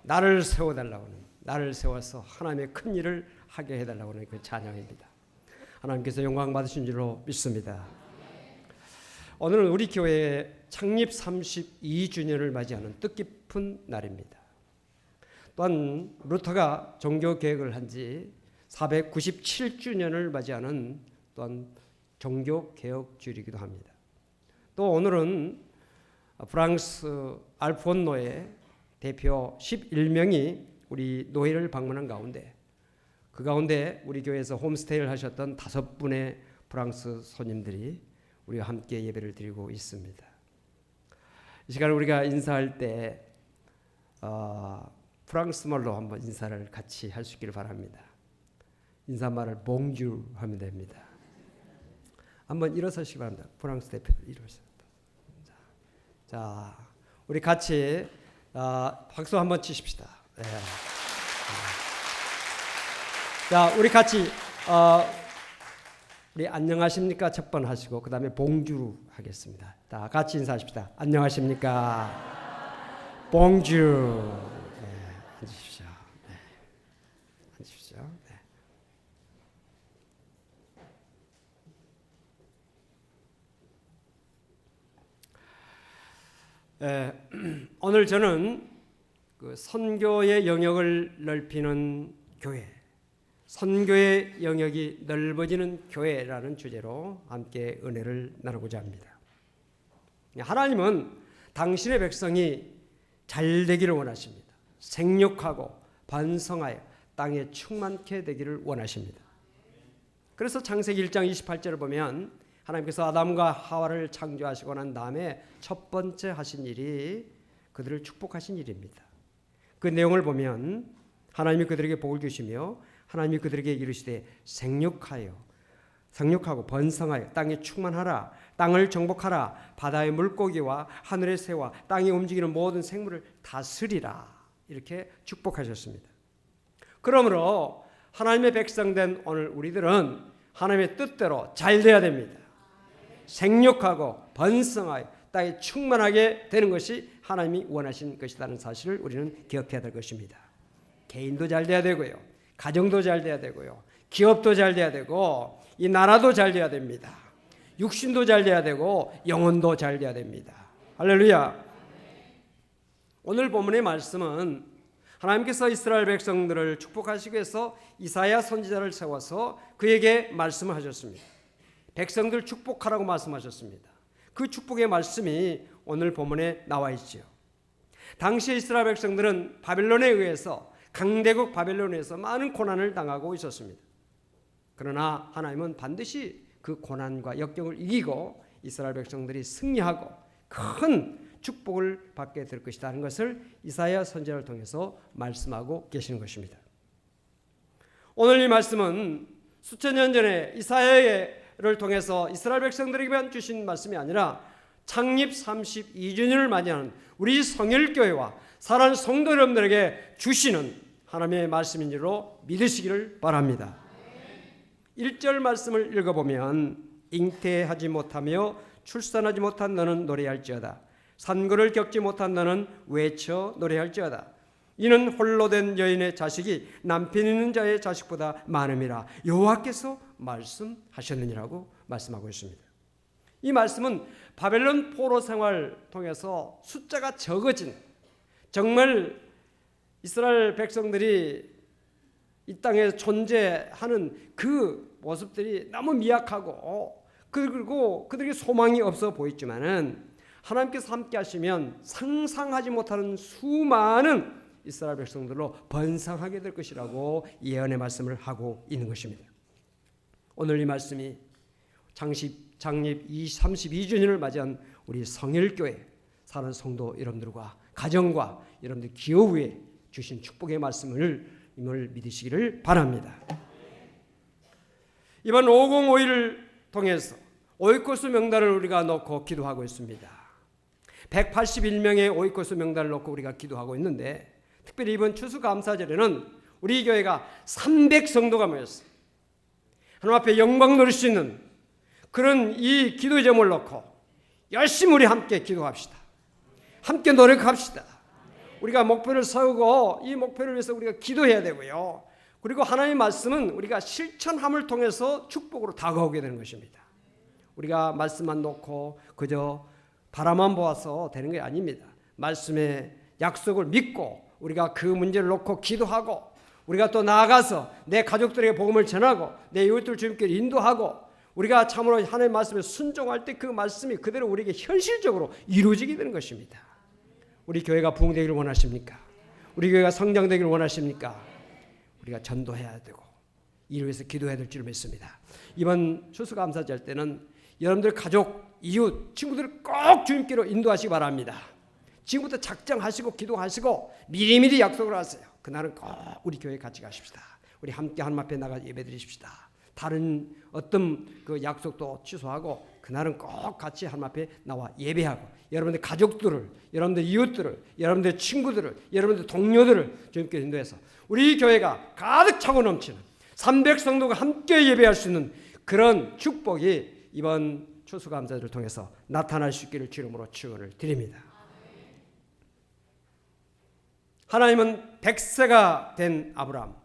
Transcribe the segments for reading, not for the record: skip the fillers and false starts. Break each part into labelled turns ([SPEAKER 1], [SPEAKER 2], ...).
[SPEAKER 1] 나를 세워달라고 하는, 나를 세워서 하나님의 큰 일을 하게 해달라고 하는 그 찬양입니다. 하나님께서 영광 받으신 줄로 믿습니다. 오늘은 우리 교회의 창립 32주년을 맞이하는 뜻깊은 날입니다. 또한 루터가 종교 개혁을 한 지 497주년을 맞이하는 또한 종교 개혁주일이기도 합니다. 또 오늘은 프랑스 알폰노의 대표 11명이 우리 노회를 방문한 가운데, 그 가운데 우리 교회에서 홈스테이를 하셨던 5분의 프랑스 손님들이 우리와 함께 예배를 드리고 있습니다. 이 시간 우리가 인사할 때 프랑스 말로 한번 인사를 같이 할 수 있기를 바랍니다. 인사말을 봉주 하면 됩니다. 한번 일어서시기 바랍니다. 프랑스 대표들 일어서세요. 자, 우리 같이 박수 한번 치십시다. 네. 자, 우리 같이 우리 안녕하십니까 첫 번 하시고 그 다음에 봉주로 하겠습니다. 자, 같이 인사하십시다. 안녕하십니까. 봉주. 네, 앉으십시오. 네. 앉으십시오. 네. 오늘 저는 그 선교의 영역을 넓히는 교회, 선교의 영역이 넓어지는 교회라는 주제로 함께 은혜를 나누고자 합니다. 하나님은 당신의 백성이 잘 되기를 원하십니다. 생육하고 번성하여 땅에 충만케 되기를 원하십니다. 그래서 창세기 1장 28절을 보면 하나님께서 아담과 하와를 창조하시고 난 다음에 첫 번째 하신 일이 그들을 축복하신 일입니다. 그 내용을 보면 하나님이 그들에게 복을 주시며 하나님이 그들에게 이르시되 생육하고 번성하여 땅에 충만하라, 땅을 정복하라, 바다의 물고기와 하늘의 새와 땅에 움직이는 모든 생물을 다스리라, 이렇게 축복하셨습니다. 그러므로 하나님의 백성된 오늘 우리들은 하나님의 뜻대로 잘 돼야 됩니다. 생육하고 번성하여 땅에 충만하게 되는 것이 하나님이 원하신 것이라는 사실을 우리는 기억해야 될 것입니다. 개인도 잘 돼야 되고요, 가정도 잘 돼야 되고요, 기업도 잘 돼야 되고, 이 나라도 잘 돼야 됩니다. 육신도 잘 돼야 되고 영혼도 잘 돼야 됩니다. 할렐루야. 오늘 본문의 말씀은 하나님께서 이스라엘 백성들을 축복하시기 위해서 이사야 선지자를 세워서 그에게 말씀을 하셨습니다. 백성들 축복하라고 말씀하셨습니다. 그 축복의 말씀이 오늘 본문에 나와 있지요. 당시 이스라엘 백성들은 바벨론에 의해서, 강대국 바벨론에서 많은 고난을 당하고 있었습니다. 그러나 하나님은 반드시 그 고난과 역경을 이기고 이스라엘 백성들이 승리하고 큰 축복을 받게 될 것이다 하는 것을 이사야 선지자를 통해서 말씀하고 계시는 것입니다. 오늘 이 말씀은 수천 년 전에 이사야를 통해서 이스라엘 백성들에게만 주신 말씀이 아니라 창립 32주년을 맞이하는 우리 성일교회와 사랑하는 성도 여러분들에게 주시는 하나님의 말씀인 줄로 믿으시기를 바랍니다. 1절 말씀을 읽어보면 잉태하지 못하며 출산하지 못한 너는 노래할지어다. 산고를 겪지 못한 너는 외쳐 노래할지어다. 이는 홀로 된 여인의 자식이 남편 있는 자의 자식보다 많음이라 여호와께서 말씀하셨느니라고 말씀하고 있습니다. 이 말씀은 바벨론 포로 생활을 통해서 숫자가 적어진, 정말 이스라엘 백성들이 이 땅에 존재하는 그 모습들이 너무 미약하고 그리고 그들에게 소망이 없어 보였지만은 하나님께서 함께 하시면 상상하지 못하는 수많은 이스라엘 백성들로 번성하게 될 것이라고 예언의 말씀을 하고 있는 것입니다. 오늘 이 말씀이 창립 32주년을 맞이한 우리 성일교회 사는 성도 여러분들과 가정과 여러분들 기업 위에 주신 축복의 말씀을 임을 믿으시기를 바랍니다. 이번 5051을 통해서 오이코스 명단을 우리가 놓고 기도하고 있습니다. 181명의 오이코스 명단을 놓고 우리가 기도하고 있는데, 특별히 이번 추수감사절에는 우리 교회가 300성도가 모였어요. 하나님 앞에 영광 누릴 수 있는 그런 이 기도의 제목을 놓고 열심히 우리 함께 기도합시다. 함께 노력합시다. 우리가 목표를 세우고 이 목표를 위해서 우리가 기도해야 되고요. 그리고 하나님의 말씀은 우리가 실천함을 통해서 축복으로 다가오게 되는 것입니다. 우리가 말씀만 놓고 그저 바라만 보아서 되는 게 아닙니다. 말씀의 약속을 믿고 우리가 그 문제를 놓고 기도하고 우리가 또 나아가서 내 가족들에게 복음을 전하고 내 이웃들 주님께 인도하고 우리가 참으로 하나님의 말씀에 순종할 때 그 말씀이 그대로 우리에게 현실적으로 이루어지게 되는 것입니다. 우리 교회가 부흥되기를 원하십니까? 우리 교회가 성장되기를 원하십니까? 우리가 전도해야 되고 이를 위해서 기도해야 될 줄 믿습니다. 이번 추수감사절 할 때는 여러분들 가족, 이웃, 친구들을 꼭 주님께로 인도하시기 바랍니다. 지금부터 작정하시고 기도하시고 미리미리 약속을 하세요. 그날은 꼭 우리 교회에 같이 가십시다. 우리 함께 하나님 앞에 나가 예배드리십시다. 다른 어떤 그 약속도 취소하고 그날은 꼭 같이 하나님 앞에 나와 예배하고 여러분들 가족들을, 여러분들 이웃들을, 여러분들 친구들을, 여러분들 동료들을 주님께 인도해서 우리 교회가 가득 차고 넘치는 300성도가 함께 예배할 수 있는 그런 축복이 이번 추수감사절을 통해서 나타날 수 있기를 주님으로 축원을 드립니다. 하나님은 100세가 된 아브라함,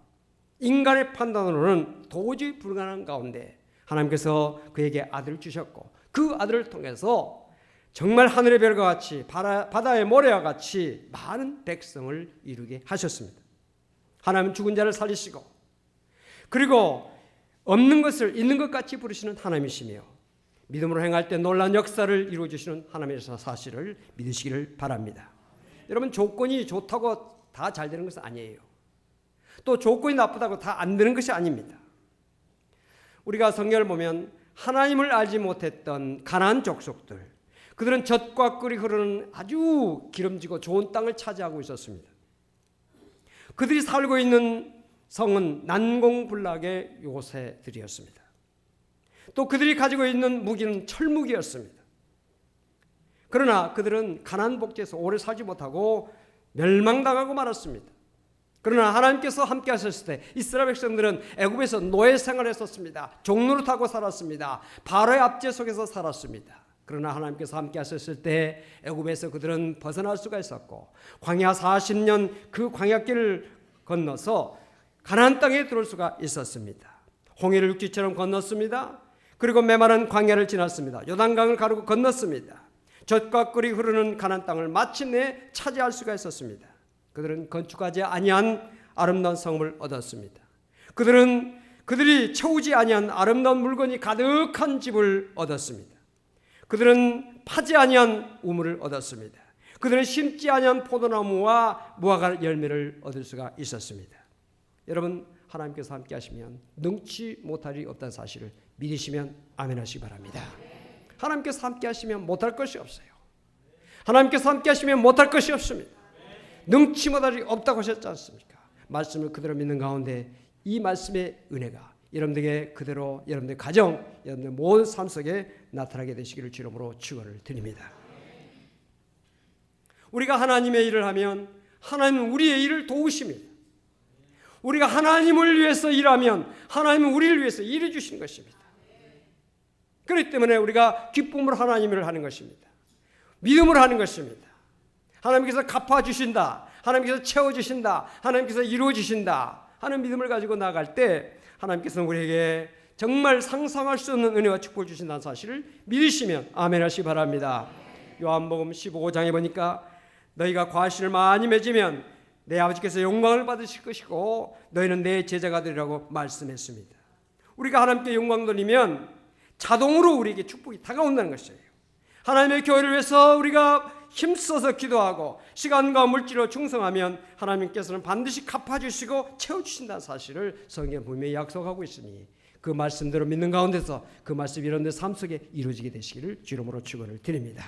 [SPEAKER 1] 인간의 판단으로는 도저히 불가능한 가운데 하나님께서 그에게 아들을 주셨고 그 아들을 통해서 정말 하늘의 별과 같이 바다의 모래와 같이 많은 백성을 이루게 하셨습니다. 하나님은 죽은 자를 살리시고 그리고 없는 것을 있는 것 같이 부르시는 하나님이시며 믿음으로 행할 때 놀라운 역사를 이루어주시는 하나님의 사실을 믿으시기를 바랍니다. 여러분 조건이 좋다고 다 잘 되는 것은 아니에요. 또 조건이 나쁘다고 다 안 되는 것이 아닙니다. 우리가 성경을 보면 하나님을 알지 못했던 가나안 족속들, 그들은 젖과 꿀이 흐르는 아주 기름지고 좋은 땅을 차지하고 있었습니다. 그들이 살고 있는 성은 난공불락의 요새들이었습니다. 또 그들이 가지고 있는 무기는 철무기였습니다. 그러나 그들은 가나안 복지에서 오래 살지 못하고 멸망당하고 말았습니다. 그러나 하나님께서 함께 하셨을 때 이스라엘 백성들은 애굽에서 노예 생활했었습니다. 종로를 타고 살았습니다. 바로의 압제 속에서 살았습니다. 그러나 하나님께서 함께 하셨을 때 애굽에서 그들은 벗어날 수가 있었고 광야 40년 그 광야길을 건너서 가나안 땅에 들어올 수가 있었습니다. 홍해를 육지처럼 건넜습니다. 그리고 메마른 광야를 지났습니다. 요단강을 가르고 건넜습니다. 젖과 꿀이 흐르는 가나안 땅을 마침내 차지할 수가 있었습니다. 그들은 건축하지 아니한 아름다운 성을 얻었습니다. 그들이 채우지 아니한 아름다운 물건이 가득한 집을 얻었습니다. 그들은 파지 아니한 우물을 얻었습니다. 그들은 심지 아니한 포도나무와 무화과 열매를 얻을 수가 있었습니다. 여러분 하나님께서 함께 하시면 능치 못할 일이 없다는 사실을 믿으시면 아멘 하시기 바랍니다. 하나님께서 함께 하시면 못할 것이 없어요. 하나님께서 함께 하시면 못할 것이 없습니다. 능치 못할 일이 없다고 하셨지 않습니까? 말씀을 그대로 믿는 가운데 이 말씀의 은혜가 여러분들에게 그대로 여러분들 가정, 여러분들 모든 삶 속에 나타나게 되시기를 주님으로 축원을 드립니다. 우리가 하나님의 일을 하면 하나님은 우리의 일을 도우십니다. 우리가 하나님을 위해서 일하면 하나님은 우리를 위해서 일해 주시는 것입니다. 그렇기 때문에 우리가 기쁨으로 하나님을 하는 것입니다. 믿음으로 하는 것입니다. 하나님께서 갚아주신다. 하나님께서 채워주신다. 하나님께서 이루어주신다 하는 믿음을 가지고 나아갈 때 하나님께서는 우리에게 정말 상상할 수 없는 은혜와 축복을 주신다는 사실을 믿으시면 아멘 하시기 바랍니다. 요한복음 15장에 보니까 너희가 과실을 많이 맺으면 내 아버지께서 영광을 받으실 것이고 너희는 내 제자가 되리라고 말씀했습니다. 우리가 하나님께 영광 돌리면 자동으로 우리에게 축복이 다가온다는 것이에요. 하나님의 교회를 위해서 우리가 힘써서 기도하고 시간과 물질로 충성하면 하나님께서는 반드시 갚아주시고 채워주신다는 사실을 성경 분명히 약속하고 있으니 그 말씀대로 믿는 가운데서 그 말씀이 이런 데 삶 속에 이루어지게 되시기를 주름으로 축원을 드립니다.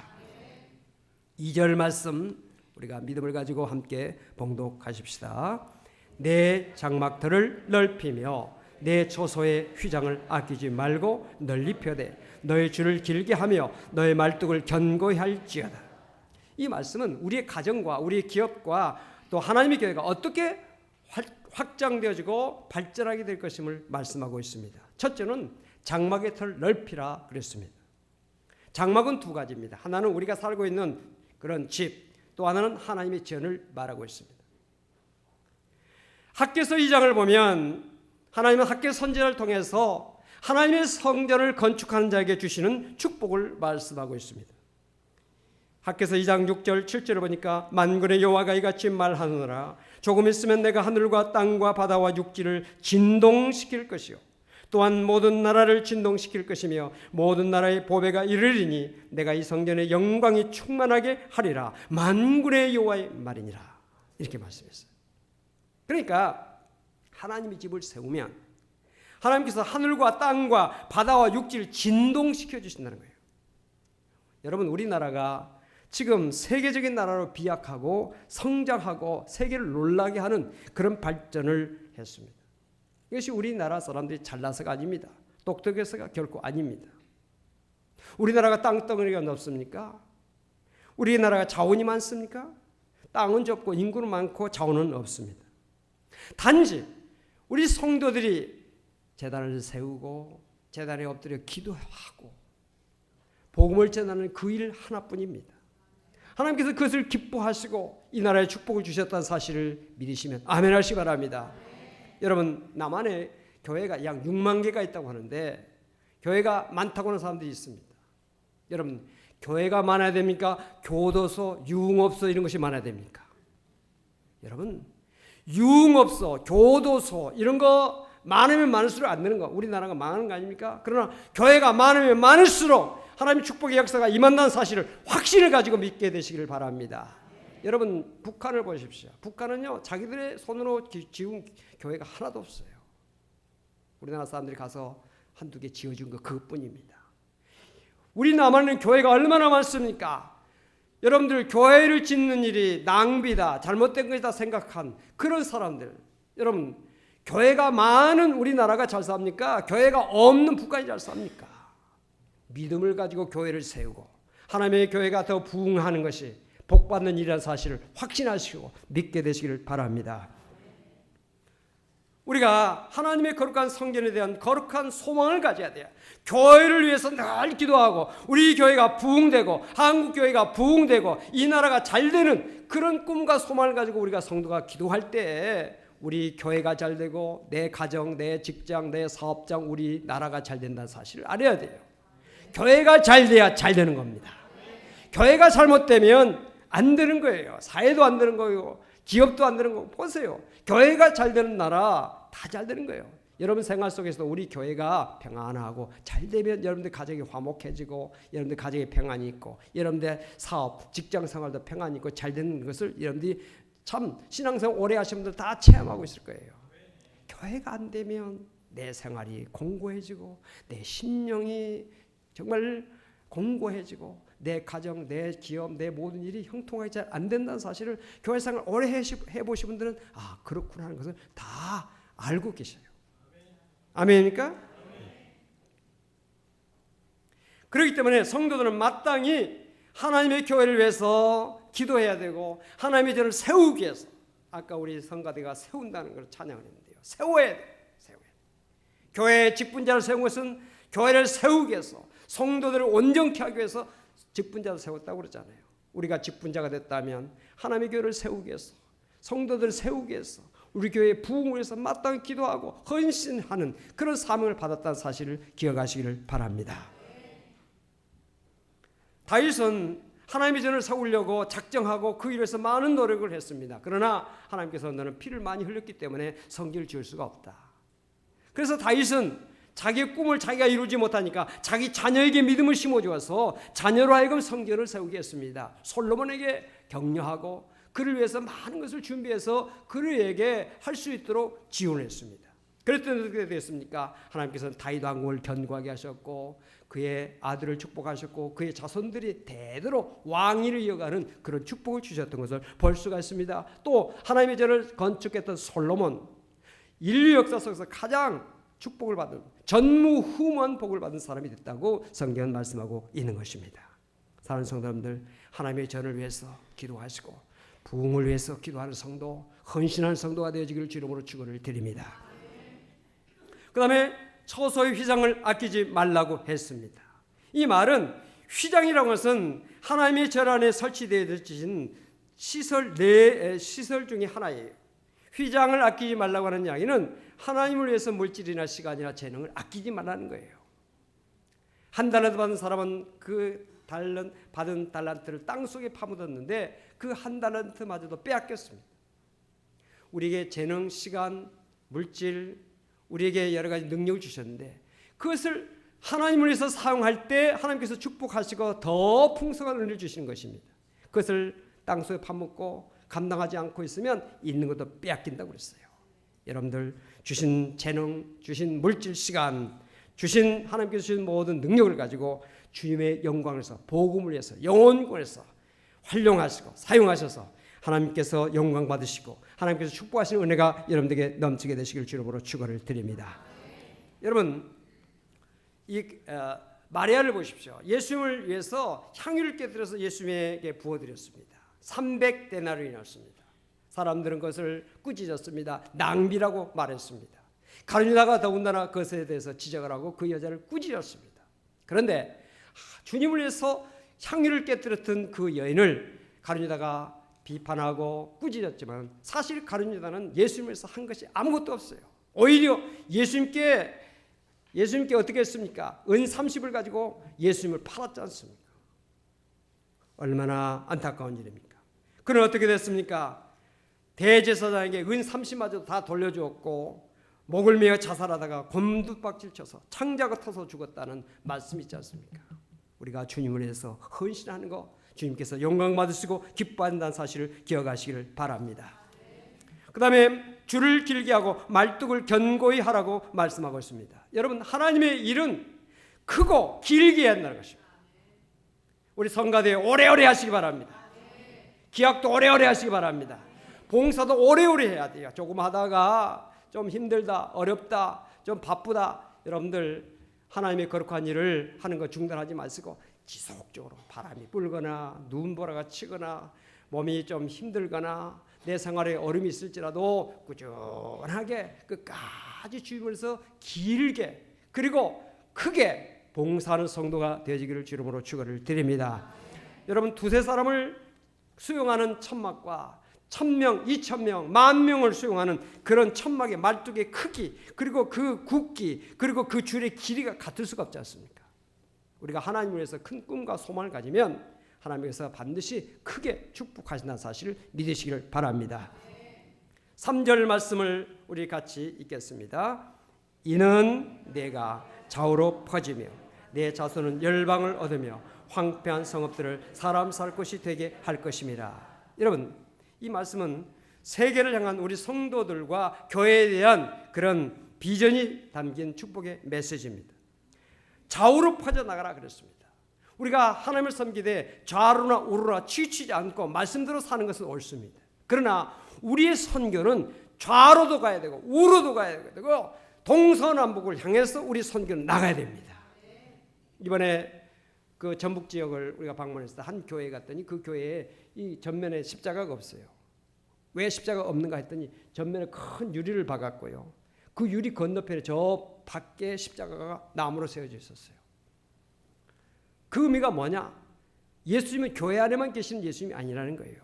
[SPEAKER 1] 2절 말씀 우리가 믿음을 가지고 함께 봉독하십시다. 내 장막들을 넓히며 내 초소의 휘장을 아끼지 말고 널리 펴되 너의 줄을 길게 하며 너의 말뚝을 견고히 할지어다. 이 말씀은 우리의 가정과 우리의 기업과 또 하나님의 교회가 어떻게 확장되어지고 발전하게 될 것임을 말씀하고 있습니다. 첫째는 장막의 털 넓히라 그랬습니다. 장막은 두 가지입니다. 하나는 우리가 살고 있는 그런 집, 또 하나는 하나님의 전을 말하고 있습니다. 학개서 2장을 보면 하나님은 학개 선지자를 통해서 하나님의 성전을 건축하는 자에게 주시는 축복을 말씀하고 있습니다. 학개서 2장 6절 7절을 보니까 만군의 여호와가 이같이 말하노라 조금 있으면 내가 하늘과 땅과 바다와 육지를 진동시킬 것이요 또한 모든 나라를 진동시킬 것이며 모든 나라의 보배가 이르리니 내가 이 성전의 영광이 충만하게 하리라 만군의 여호와의 말이니라 이렇게 말씀했어요. 그러니까 하나님의 집을 세우면 하나님께서 하늘과 땅과 바다와 육지를 진동시켜 주신다는 거예요. 여러분 우리나라가 지금 세계적인 나라로 비약하고 성장하고 세계를 놀라게 하는 그런 발전을 했습니다. 이것이 우리나라 사람들이 잘나서가 아닙니다. 똑똑해서가 결코 아닙니다. 우리나라가 땅덩어리가 넓습니까? 우리나라가 자원이 많습니까? 땅은 좁고 인구는 많고 자원은 없습니다. 단지 우리 성도들이 제단을 세우고 제단에 엎드려 기도하고 복음을 전하는 그 일 하나뿐입니다. 하나님께서 그것을 기뻐하시고 이 나라에 축복을 주셨다는 사실을 믿으시면 아멘 하시기 바랍니다. 여러분 남한에 교회가 약 6만 개가 있다고 하는데 교회가 많다고 하는 사람들이 있습니다. 여러분 교회가 많아야 됩니까? 교도소, 유흥업소 이런 것이 많아야 됩니까? 여러분 유흥업소, 교도소 이런 거 많으면 많을수록 안 되는 거 우리나라가 망하는 거 아닙니까? 그러나 교회가 많으면 많을수록 하나님의 축복의 역사가 임한다는 사실을 확신을 가지고 믿게 되시기를 바랍니다. 여러분 북한을 보십시오. 북한은요 자기들의 손으로 지은 교회가 하나도 없어요. 우리나라 사람들이 가서 한두 개 지어준 거 그것뿐입니다. 우리 남한은 교회가 얼마나 많습니까? 여러분들 교회를 짓는 일이 낭비다 잘못된 것이다 생각한 그런 사람들 여러분 교회가 많은 우리나라가 잘 삽니까? 교회가 없는 북한이 잘 삽니까? 믿음을 가지고 교회를 세우고 하나님의 교회가 더 부흥하는 것이 복받는 일이라는 사실을 확신하시고 믿게 되시기를 바랍니다. 우리가 하나님의 거룩한 성전에 대한 거룩한 소망을 가져야 돼요. 교회를 위해서 늘 기도하고 우리 교회가 부흥되고 한국 교회가 부흥되고 이 나라가 잘되는 그런 꿈과 소망을 가지고 우리가 성도가 기도할 때 우리 교회가 잘되고 내 가정, 내 직장, 내 사업장, 우리 나라가 잘된다는 사실을 알아야 돼요. 교회가 잘돼야 잘되는 겁니다. 교회가 잘못되면 안 되는 거예요. 사회도 안 되는 거예요. 기업도 안 되는 거 보세요. 교회가 잘 되는 나라 다 잘 되는 거예요. 여러분 생활 속에서도 우리 교회가 평안하고 잘 되면 여러분들 가정이 화목해지고 여러분들 가정에 평안이 있고 여러분들 사업, 직장 생활도 평안이 있고 잘 되는 것을 여러분들이 참 신앙생활 오래 하신 분들 다 체험하고 있을 거예요. 교회가 안 되면 내 생활이 공고해지고 내 심령이 정말 공고해지고 내 가정, 내 기업, 내 모든 일이 형통하게 잘 안 된다는 사실을 교회 생활 오래 해보신 분들은 아 그렇구나 하는 것을 다 알고 계셔요. 아멘입니까? 그렇기 때문에 성도들은 마땅히 하나님의 교회를 위해서 기도해야 되고 하나님의 전을 세우기 위해서 아까 우리 성가대가 세운다는 걸 찬양을 했는데요. 세워야 돼요. 교회의 직분자를 세운 것은 교회를 세우기 위해서 성도들을 온전케 하기 위해서 직분자를 세웠다고 그러잖아요. 우리가 직분자가 됐다면 하나님의 교회를 세우기 위해서 성도들을 세우기 위해서 우리 교회의 부흥을 위해서 마땅히 기도하고 헌신하는 그런 사명을 받았다는 사실을 기억하시기를 바랍니다. 다윗은 하나님의 전을 세우려고 작정하고 그 일에서 많은 노력을 했습니다. 그러나 하나님께서 너는 피를 많이 흘렸기 때문에 성전을 지을 수가 없다. 그래서 다윗은 자기의 꿈을 자기가 이루지 못하니까 자기 자녀에게 믿음을 심어주어서 자녀로 하여금 성전을 세우게 했습니다. 솔로몬에게 격려하고 그를 위해서 많은 것을 준비해서 그에게 할 수 있도록 지원했습니다. 그랬더니 어떻게 됐습니까? 하나님께서는 다윗 왕국을 견고하게 하셨고 그의 아들을 축복하셨고 그의 자손들이 대대로 왕위를 이어가는 그런 축복을 주셨던 것을 볼 수가 있습니다. 또 하나님의 전을 건축했던 솔로몬 인류 역사 속에서 가장 축복을 받은 전무후무한 복을 받은 사람이 됐다고 성경은 말씀하고 있는 것입니다. 사랑하는 성도 여러분들 하나님의 전을 위해서 기도하시고 부흥을 위해서 기도하는 성도 헌신하는 성도가 되어지기를 주름으로 축원을 드립니다. 그 다음에 처소의 휘장을 아끼지 말라고 했습니다. 이 말은 휘장이라는 것은 하나님의 절 안에 설치되어진 시설 중에 하나예요. 휘장을 아끼지 말라고 하는 이야기는 하나님을 위해서 물질이나 시간이나 재능을 아끼지 말라는 거예요. 한 달란트 받은 사람은 그 받은 달란트를 땅속에 파묻었는데 그 한 달란트마저도 빼앗겼습니다. 우리에게 재능, 시간, 물질, 우리에게 여러 가지 능력을 주셨는데 그것을 하나님을 위해서 사용할 때 하나님께서 축복하시고 더 풍성한 은혜를 주시는 것입니다. 그것을 땅속에 파묻고 감당하지 않고 있으면 있는 것도 빼앗긴다고 그랬어요. 여러분들 주신 재능, 주신 물질, 시간, 주신 하나님께서 주신 모든 능력을 가지고 주님의 영광을 위해서, 복음을 위해서, 영혼을 위해서 활용하시고 사용하셔서 하나님께서 영광 받으시고 하나님께서 축복하시는 은혜가 여러분들에게 넘치게 되시길 주님으로 축원을 드립니다. 여러분, 이 마리아를 보십시오. 예수님을 위해서 향유를 깨뜨려서 예수님에게 부어드렸습니다. 300데나리온이었습니다. 사람들은 그것을 꾸짖었습니다. 낭비라고 말했습니다. 가룟유다가 더군다나 그것에 대해서 지적을 하고 그 여자를 꾸짖었습니다. 그런데 주님을 위해서 향유를 깨뜨렸던 그 여인을 가룟유다가 비판하고 꾸짖었지만 사실 가룟유다는 예수님을 위해서 한 것이 아무것도 없어요. 오히려 예수님께 어떻게 했습니까? 은 30을 가지고 예수님을 팔았지 않습니까? 얼마나 안타까운 일입니까? 그는 어떻게 됐습니까? 대제사장에게 은 30마저 다 돌려주었고 목을 메어 자살하다가 곰두박질 쳐서 창자가 터서 죽었다는 말씀이 있지 않습니까? 우리가 주님을 위해서 헌신하는 거 주님께서 영광 받으시고 기뻐한다는 사실을 기억하시기를 바랍니다. 그 다음에 줄을 길게 하고 말뚝을 견고히 하라고 말씀하고 있습니다. 여러분, 하나님의 일은 크고 길게 해야 한다는 것입니다. 우리 성가대 오래오래 하시기 바랍니다. 기약도 오래오래 하시기 바랍니다. 봉사도 오래오래 해야 돼요. 조금 하다가 좀 힘들다, 어렵다, 좀 바쁘다, 여러분들 하나님의 거룩한 일을 하는 거 중단하지 마시고 지속적으로 바람이 불거나 눈보라가 치거나 몸이 좀 힘들거나 내 생활에 어려움이 있을지라도 꾸준하게 끝까지 주님으로서 길게 그리고 크게 봉사하는 성도가 되어지기를 주름으로 축원을 드립니다. 여러분, 두세 사람을 수용하는 천막과 1,000명, 2,000명, 10,000명을 수용하는 그런 천막의 말뚝의 크기 그리고 그 굵기 그리고 그 줄의 길이가 같을 수가 없지 않습니까? 우리가 하나님을 위해서 큰 꿈과 소망을 가지면 하나님께서 반드시 크게 축복하신다는 사실을 믿으시기를 바랍니다. 3절 말씀을 우리 같이 읽겠습니다. 이는 내가 좌우로 퍼지며 내 자손은 열방을 얻으며 황폐한 성읍들을 사람 살 곳이 되게 할 것임이라. 여러분, 이 말씀은 세계를 향한 우리 성도들과 교회에 대한 그런 비전이 담긴 축복의 메시지입니다. 좌우로 퍼져나가라 그랬습니다. 우리가 하나님을 섬기되 좌로나 우로나 치우치지 않고 말씀대로 사는 것은 옳습니다. 그러나 우리의 선교는 좌로도 가야 되고 우로도 가야 되고 동서남북을 향해서 우리 선교는 나가야 됩니다. 이번에 그 전북 지역을 우리가 방문했을 때 한 교회에 갔더니 그 교회에 이 전면에 십자가가 없어요. 왜 십자가가 없는가 했더니 전면에 큰 유리를 박았고요. 그 유리 건너편에 저 밖에 십자가가 나무로 세워져 있었어요. 그 의미가 뭐냐? 예수님은 교회 안에만 계시는 예수님이 아니라는 거예요.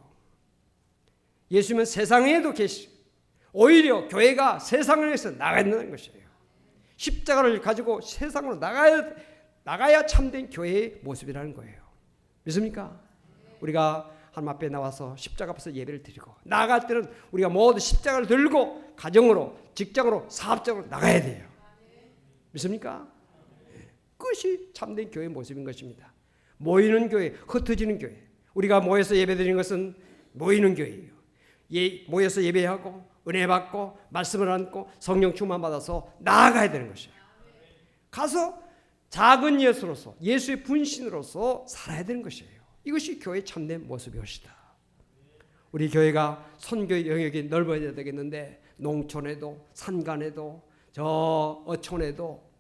[SPEAKER 1] 예수님은 세상에도 계시고 오히려 교회가 세상을 위해서 나가야 된다는 것이에요. 십자가를 가지고 세상으로 나가야 참된 교회의 모습이라는 거예요. 믿습니까? 우리가 하나님 앞에 나와서 십자가 앞에서 예배를 드리고 나갈 때는 우리가 모두 십자가를 들고 가정으로, 직장으로, 사업적으로 나가야 돼요. 믿습니까? 그것이 참된 교회의 모습인 것입니다. 모이는 교회, 흩어지는 교회. 우리가 모여서 예배드리는 것은 모이는 교회예요. 모여서 예배하고 은혜 받고 말씀을 안고 성령 충만 받아서 나아가야 되는 것이에요. 가서 작은 예수로서 예수의 분신으로서 살아야 되는 것이에요. 이것이 교회의 참된 모습이었다. 우리 교회가 선교의 영역이 넓어져야 되겠는데 농촌에도 산간에도 저 어촌에도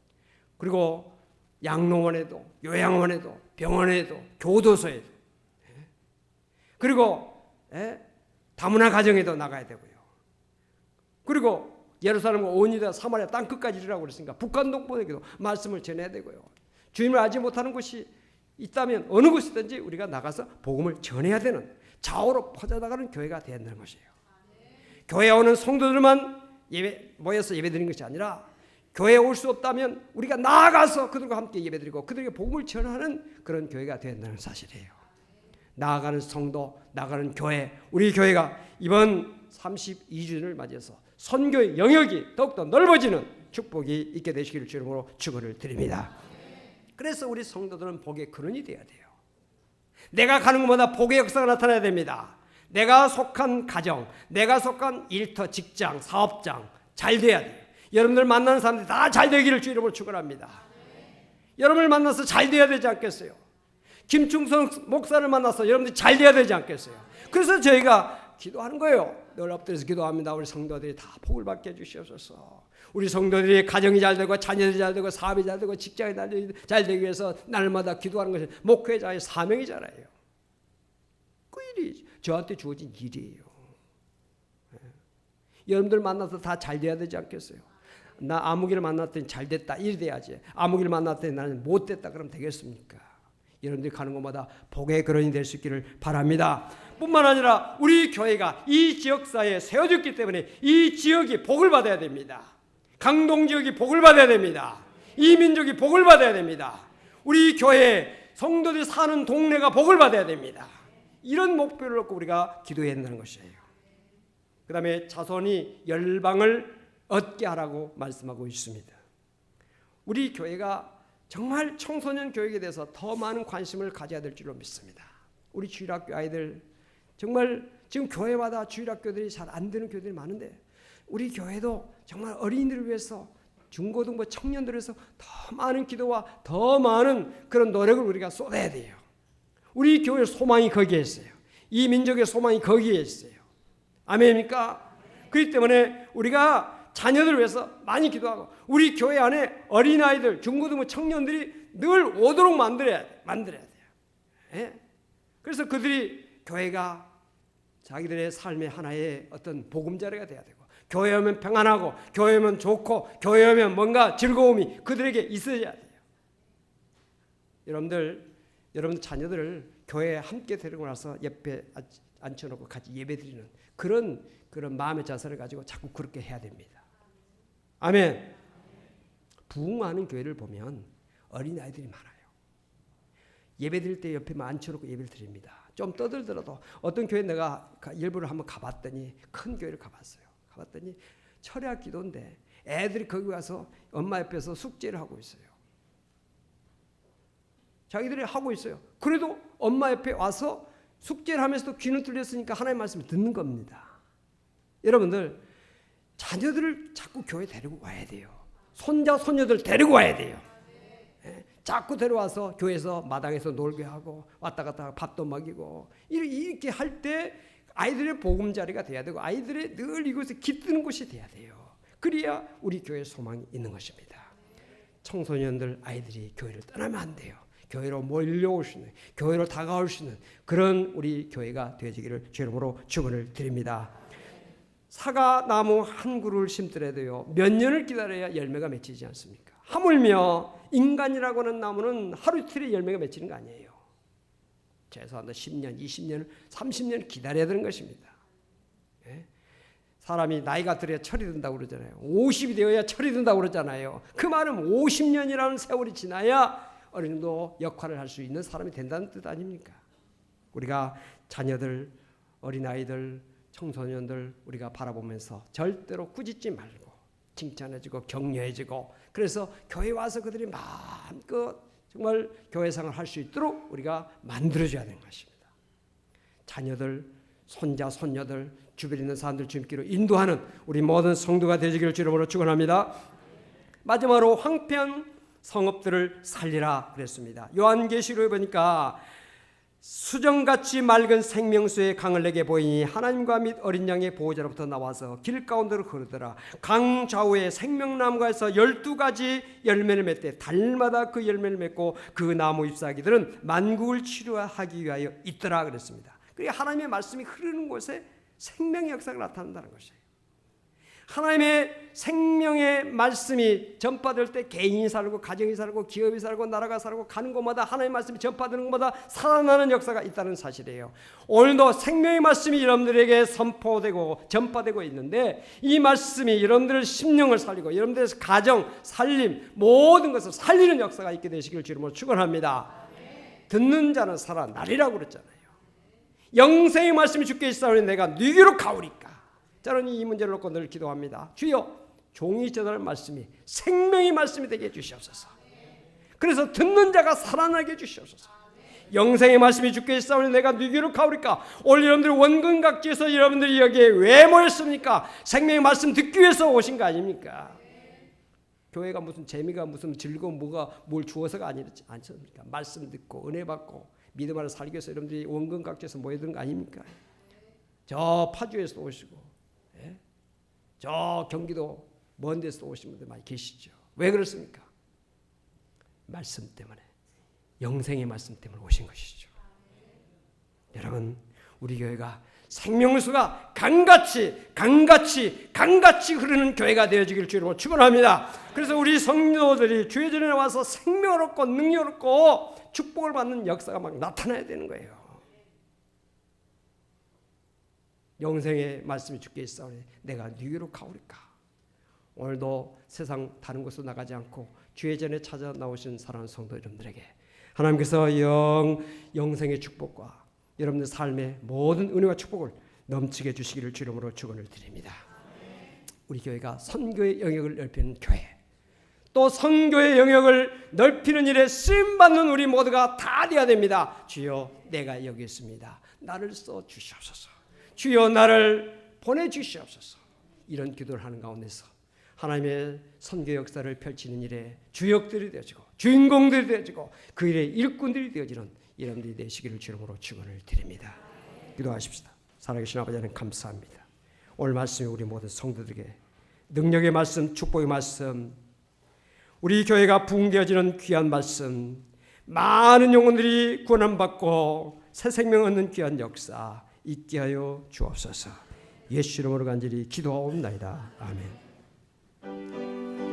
[SPEAKER 1] 그리고 양로원에도 요양원에도 병원에도 교도소에도 그리고 다문화 가정에도 나가야 되고요. 그리고 예루살렘과 온 유다 사마리아 땅끝까지 이르라고 그랬으니까 북한 동포에게도 말씀을 전해야 되고요. 주님을 알지 못하는 곳이 있다면 어느 곳이든지 우리가 나가서 복음을 전해야 되는 좌우로 퍼져나가는 교회가 되어야 한다는 것이에요. 교회에 오는 성도들만 모여서 예배드리는 것이 아니라 교회에 올 수 없다면 우리가 나아가서 그들과 함께 예배드리고 그들에게 복음을 전하는 그런 교회가 되어야 한다는 사실이에요. 나아가는 성도, 나아가는 교회, 우리 교회가 이번 32주년을 맞이해서 선교의 영역이 더욱더 넓어지는 축복이 있게 되시기를 주님으로 축원을 드립니다. 그래서 우리 성도들은 복의 근원이 되어야 돼요. 내가 가는 곳마다 복의 역사가 나타나야 됩니다. 내가 속한 가정, 내가 속한 일터, 직장, 사업장 잘 돼야 돼요. 여러분들 만나는 사람들이 다 잘 되기를 주 이름으로 축원합니다. 여러분을 만나서 잘 돼야 되지 않겠어요? 김충성 목사를 만나서 여러분들이 잘 돼야 되지 않겠어요? 그래서 저희가 기도하는 거예요. 늘 엎드려서 기도합니다. 우리 성도들이 다 복을 받게 해주시옵소서. 우리 성도들이 가정이 잘 되고 자녀들이 잘 되고 사업이 잘 되고 직장이 잘 되기 위해서 날마다 기도하는 것이 목회자의 사명이잖아요. 그 일이 저한테 주어진 일이에요. 여러분들 만나서 다 잘 돼야 되지 않겠어요? 나 아무기를 만났더니 잘 됐다 이리 돼야지. 아무기를 만났더니 나는 못 됐다 그러면 되겠습니까? 여러분들이 가는 곳마다 복의 근원이 될 수 있기를 바랍니다. 뿐만 아니라 우리 교회가 이 지역사회에 세워졌기 때문에 이 지역이 복을 받아야 됩니다. 강동 지역이 복을 받아야 됩니다. 이 민족이 복을 받아야 됩니다. 우리 교회 성도들이 사는 동네가 복을 받아야 됩니다. 이런 목표를 놓고 우리가 기도해야 한다는 것이에요. 그 다음에 자손이 열방을 얻게 하라고 말씀하고 있습니다. 우리 교회가 정말 청소년 교육에 대해서 더 많은 관심을 가져야 될 줄로 믿습니다. 우리 주일학교 아이들 정말 지금 교회마다 주일학교들이 잘 안 되는 교회들이 많은데 우리 교회도 정말 어린이들을 위해서 중고등부 청년들을 위해서 더 많은 기도와 더 많은 그런 노력을 우리가 쏟아야 돼요. 우리 교회의 소망이 거기에 있어요. 이 민족의 소망이 거기에 있어요. 아멘입니까? 그렇기 때문에 우리가 자녀들을 위해서 많이 기도하고 우리 교회 안에 어린아이들, 중고등부 청년들이 늘 오도록 만들어야 돼요. 예? 그래서 그들이 교회가 자기들의 삶의 하나의 어떤 보금자리가 돼야 되고 교회 오면 평안하고 교회 오면 좋고 교회 오면 뭔가 즐거움이 그들에게 있어야 돼요. 여러분들 자녀들을 교회에 함께 데리고 나서 옆에 앉혀놓고 같이 예배드리는 그런 마음의 자세를 가지고 자꾸 그렇게 해야 됩니다. 아멘. 부흥하는 교회를 보면 어린아이들이 많아요. 예배드릴 때 옆에만 앉혀놓고 예배를 드립니다. 좀 떠들더라도 어떤 교회 내가 일부러 한번 가봤더니 큰 교회를 가봤더니 철야 기도인데 애들이 거기 가서 엄마 옆에서 숙제를 하고 있어요. 자기들이 하고 있어요. 그래도 엄마 옆에 와서 숙제를 하면서도 귀는 뚫렸으니까 하나님의 말씀을 듣는 겁니다. 여러분들 자녀들을 자꾸 교회 데리고 와야 돼요. 손자 손녀들 데리고 와야 돼요. 자꾸 데려와서 교회에서 마당에서 놀게 하고 왔다 갔다 하고 밥도 먹이고 이렇게 할 때 아이들의 보금자리가 돼야 되고 아이들의 늘 이곳에 깃드는 곳이 돼야 돼요. 그래야 우리 교회에 소망이 있는 것입니다. 청소년들 아이들이 교회를 떠나면 안 돼요. 교회로 몰려올 수 있는, 교회로 다가올 수 있는 그런 우리 교회가 되어지기를 주 이름으로 축원을 드립니다. 사과나무 한 그루를 심더라도요 몇 년을 기다려야 열매가 맺히지 않습니까? 하물며 인간이라고 하는 나무는 하루 이틀에 열매가 맺히는 거 아니에요. 최소한 10년, 20년, 30년 기다려야 되는 것입니다. 예? 사람이 나이가 들어야 철이 든다고 그러잖아요. 50이 되어야 철이 든다고 그러잖아요. 그 말은 50년이라는 세월이 지나야 어느 정도 역할을 할 수 있는 사람이 된다는 뜻 아닙니까? 우리가 자녀들, 어린아이들, 청소년들 우리가 바라보면서 절대로 꾸짖지 말고 칭찬해주고 격려해주고 그래서 교회 와서 그들이 마음껏 정말 교회생활을 할 수 있도록 우리가 만들어줘야 되는 것입니다. 자녀들, 손자, 손녀들, 주변에 있는 사람들 주님께로 인도하는 우리 모든 성도가 되시기를 주님으로 축원합니다. 마지막으로 황폐한 성읍들을 살리라 그랬습니다. 요한계시록에 보니까 수정같이 맑은 생명수의 강을 내게 보이니 하나님과 및 어린 양의 보호자로부터 나와서 길 가운데로 흐르더라. 강 좌우에 생명나무가에서 12가지 열매를 맺되 달마다 그 열매를 맺고 그 나무 잎사귀들은 만국을 치료하기 위하여 있더라 그랬습니다. 그러니까 하나님의 말씀이 흐르는 곳에 생명의 역사가 나타난다는 것이에요. 하나님의 생명의 말씀이 전파될 때 개인이 살고 가정이 살고 기업이 살고 나라가 살고 가는 곳마다 하나님의 말씀이 전파되는 곳마다 살아나는 역사가 있다는 사실이에요. 오늘도 생명의 말씀이 여러분들에게 선포되고 전파되고 있는데 이 말씀이 여러분들의 심령을 살리고 여러분들의 가정, 살림 모든 것을 살리는 역사가 있게 되시길 주님으로 축원합니다. 듣는 자는 살아나리라고 그랬잖아요. 영생의 말씀이 주께 있사오니 내가 네게로 가오리까. 저는 이 문제를 놓고 늘 기도합니다. 주여 종이 전할 말씀이 생명의 말씀이 되게 해주시옵소서. 그래서 듣는 자가 살아나게 해주시옵소서. 영생의 말씀이 주께 있사오니 내가 네게로 가오리까. 오늘 여러분들 원근각지에서 여러분들이 여기에 왜 모였습니까? 생명의 말씀 듣기 위해서 오신 거 아닙니까? 교회가 무슨 재미가 무슨 즐거움 뭐가 뭘 주어서가 아니지 않습니까? 말씀 듣고 은혜 받고 믿음 안에 살기 위해서 여러분들이 원근각지에서 모여드는 거 아닙니까? 저 파주에서 오시고 저 경기도 먼 데서 오신 분들 많이 계시죠. 왜 그렇습니까? 말씀 때문에, 영생의 말씀 때문에 오신 것이죠. 여러분, 우리 교회가 생명수가 강같이 흐르는 교회가 되어지길 주로 축원합니다. 그래서 우리 성도들이 주의 전에 와서 생명을 얻고 능력을 얻고 축복을 받는 역사가 막 나타나야 되는 거예요. 영생의 말씀이 주께 있사오니 내가 네게로 가오리까. 오늘도 세상 다른 곳으로 나가지 않고 주의 전에 찾아 나오신 사랑하는 성도 여러분들에게 하나님께서 영생의 축복과 여러분들 삶의 모든 은혜와 축복을 넘치게 주시기를 주 이름으로 축원을 드립니다. 우리 교회가 선교의 영역을 넓히는 교회, 또 선교의 영역을 넓히는 일에 쓰임받는 우리 모두가 다 되어야 됩니다. 주여 내가 여기 있습니다. 나를 써주시옵소서. 주여 나를 보내주시옵소서. 이런 기도를 하는 가운데서 하나님의 선교 역사를 펼치는 일에 주역들이 되어지고 주인공들이 되어지고 그 일의 일꾼들이 되어지는 여러분들이 되시기를 주님으로 축원을 드립니다. 기도하십시다. 살아계신 아버지 하나님 감사합니다. 오늘 말씀이 우리 모든 성도들에게 능력의 말씀, 축복의 말씀, 우리 교회가 부흥되어지는 귀한 말씀, 많은 영혼들이 구원받고 새 생명 얻는 귀한 역사 있게 하여 주옵소서. 예수 이름으로 간절히 기도하옵나이다. 아멘.